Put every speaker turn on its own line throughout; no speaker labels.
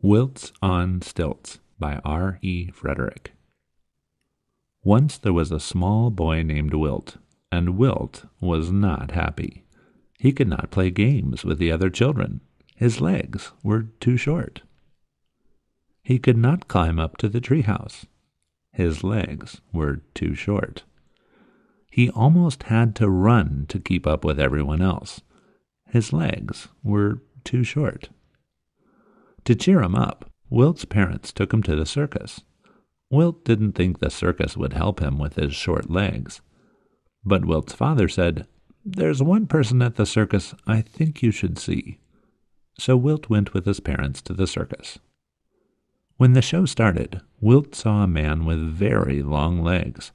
Wilts on Stilts by R. E. Frederick. Once there was a small boy named Wilt, and Wilt was not happy. He could not play games with the other children. His legs were too short. He could not climb up to the treehouse. His legs were too short. He almost had to run to keep up with everyone else. His legs were too short. To cheer him up, Wilt's parents took him to the circus. Wilt didn't think the circus would help him with his short legs. But Wilt's father said, "There's one person at the circus I think you should see." So Wilt went with his parents to the circus. When the show started, Wilt saw a man with very long legs.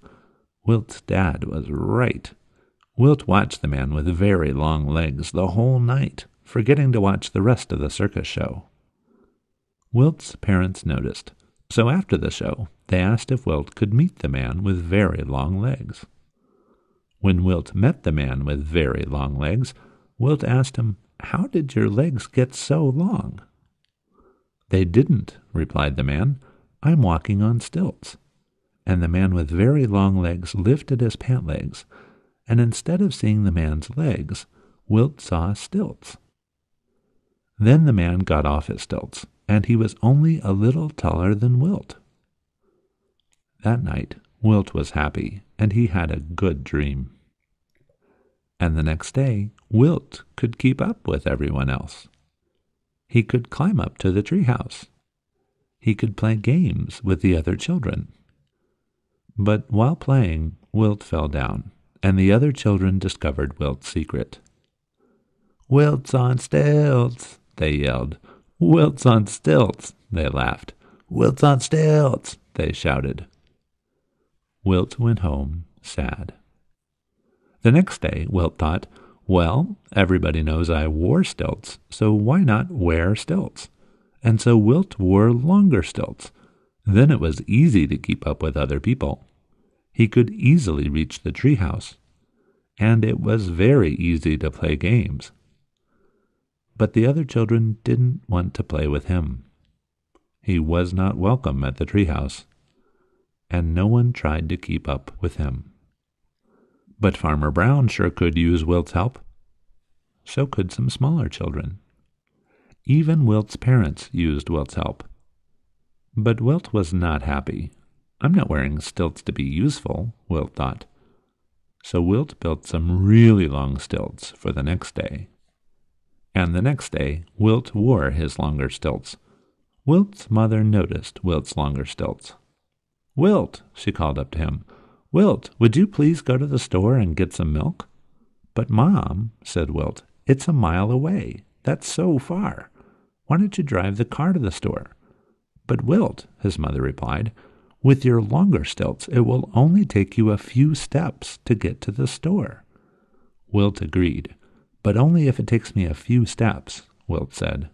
Wilt's dad was right. Wilt watched the man with very long legs the whole night, forgetting to watch the rest of the circus show. Wilt's parents noticed, so after the show, they asked if Wilt could meet the man with very long legs. When Wilt met the man with very long legs, Wilt asked him, "How did your legs get so long?" "They didn't," replied the man. "I'm walking on stilts." And the man with very long legs lifted his pant legs, and instead of seeing the man's legs, Wilt saw stilts. Then the man got off his stilts, and he was only a little taller than Wilt. That night, Wilt was happy, and he had a good dream. And the next day, Wilt could keep up with everyone else. He could climb up to the treehouse. He could play games with the other children. But while playing, Wilt fell down, and the other children discovered Wilt's secret. "Wilt's on stilts," they yelled. "Wilt's on stilts," they laughed. "Wilt's on stilts," they shouted. Wilt went home sad. The next day, Wilt thought, "Well, everybody knows I wore stilts, so why not wear stilts?" And so Wilt wore longer stilts. Then it was easy to keep up with other people. He could easily reach the treehouse, and it was very easy to play games. But the other children didn't want to play with him. He was not welcome at the treehouse, and no one tried to keep up with him. But Farmer Brown sure could use Wilt's help. So could some smaller children. Even Wilt's parents used Wilt's help. But Wilt was not happy. "I'm not wearing stilts to be useful," Wilt thought. So Wilt built some really long stilts for the next day. And the next day, Wilt wore his longer stilts. Wilt's mother noticed Wilt's longer stilts. "Wilt," she called up to him, "Wilt, would you please go to the store and get some milk?" "But, Mom," said Wilt, "it's a mile away. That's so far. Why don't you drive the car to the store?" "But, Wilt," his mother replied, "with your longer stilts, it will only take you a few steps to get to the store." Wilt agreed. "But only if it takes me a few steps," Wilt said.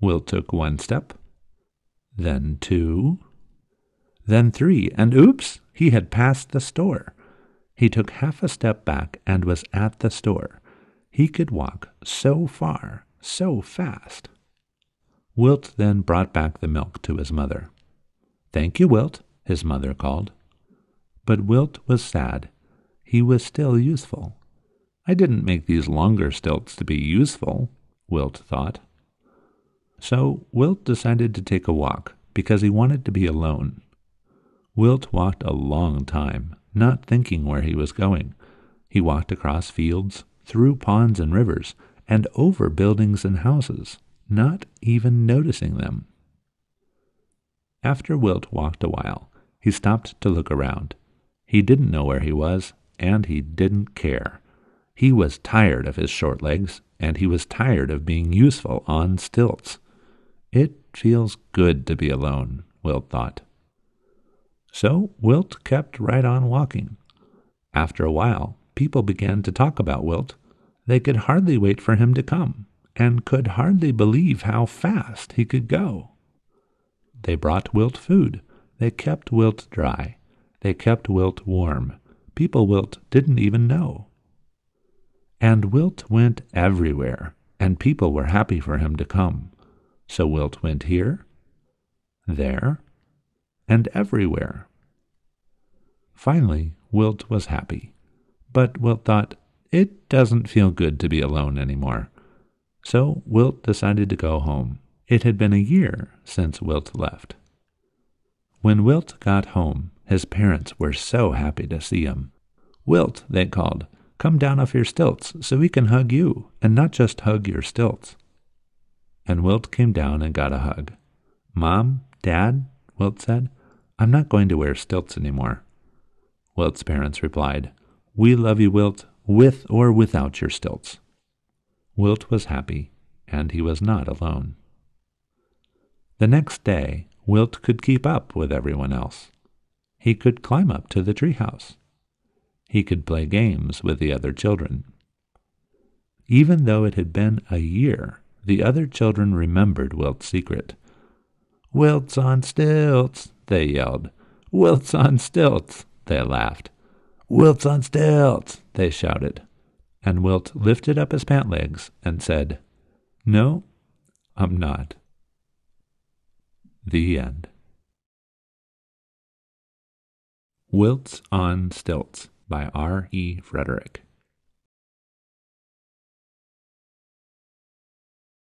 Wilt took one step, then two, then three, and oops, he had passed the store. He took half a step back and was at the store. He could walk so far, so fast. Wilt then brought back the milk to his mother. "Thank you, Wilt," his mother called. But Wilt was sad. He was still useful. "I didn't make these longer stilts to be useful," Wilt thought. So Wilt decided to take a walk because he wanted to be alone. Wilt walked a long time, not thinking where he was going. He walked across fields, through ponds and rivers, and over buildings and houses, not even noticing them. After Wilt walked a while, he stopped to look around. He didn't know where he was, and he didn't care. He was tired of his short legs, and he was tired of being useful on stilts. It feels good to be alone, Wilt thought. So Wilt kept right on walking. After a while, people began to talk about Wilt. They could hardly wait for him to come, and could hardly believe how fast he could go. They brought Wilt food. They kept Wilt dry. They kept Wilt warm. People Wilt didn't even know. And Wilt went everywhere, and people were happy for him to come. So Wilt went here, there, and everywhere. Finally, Wilt was happy. But Wilt thought, it doesn't feel good to be alone anymore. So Wilt decided to go home. It had been a year since Wilt left. When Wilt got home, his parents were so happy to see him. "Wilt," they called, "come down off your stilts so we can hug you, and not just hug your stilts." And Wilt came down and got a hug. "Mom, Dad," Wilt said, "I'm not going to wear stilts anymore." Wilt's parents replied, "We love you, Wilt, with or without your stilts." Wilt was happy, and he was not alone. The next day, Wilt could keep up with everyone else. He could climb up to the treehouse. He could play games with the other children. Even though it had been a year, the other children remembered Wilt's secret. "Wilt's on stilts," they yelled. "Wilt's on stilts," they laughed. "Wilt's on stilts," they shouted. And Wilt lifted up his pant legs and said, "No, I'm not." The end. Wilt's on Stilts by R. E. Frederick.